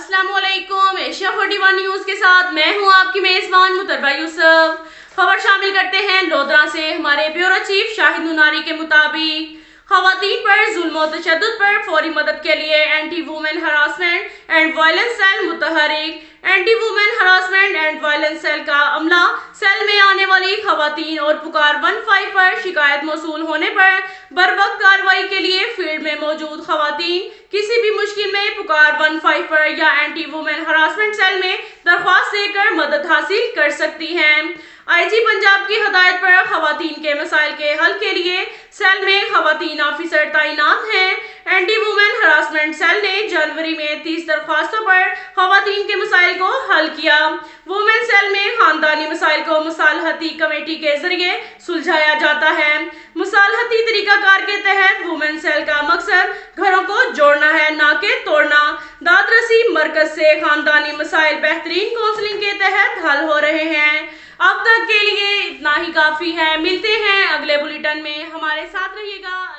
अस्सलाम वालेकुम। Asia 41 news के साथ मैं हूं आपकी मेजबान मुतरबा यूसुफ। खबर शामिल करते हैं लोधरा से। हमारे ब्यूरो चीफ शाहिद नुनारी के मुताबिक खवातीन पर जुल्म और तशद्दुद पर फौरी मदद के लिए anti women harassment and violence cell मुतहरिक। Anti women harassment and violence cell का अमला सेल में आने वाली खवातीन और पुकार 15 पर शिकायत मौसूल होने पर बरवक्त कार्रवाई के लिए फील्ड में मौजूद खवातीन किसी भी मुश्किल में पुकार 15 पर या एंटी वुमेन हरासमेंट सेल में दरख्वास्त देकर मदद हासिल कर सकती हैं। आईजी पंजाब की हदायत पर खवातीन के मसाइल के हल के लिए सेल में खवातीन ऑफिसर तैनात हैं। एंटी वुमेन हरासमेंट सेल ने जनवरी में 30 दरख्वास्तों पर खवातीन के मसाइल को हल किया। वुमेन सेल में खानदानी मसाइल को मुसालहती कमेटी के जरिए सुलझाया जाता है। मुसालहती तरीकाकार के तहत वुमेन सेल का मकसद घरों को जोड़ना है, ना कि तोड़ना। दादरसी मरकज से खानदानी मसाइल बेहतरीन काउंसलिंग के तहत हल हो रहे हैं। अब तक के लिए इतना ही काफी है। मिलते हैं अगले बुलेटिन में, हमारे साथ रहिएगा।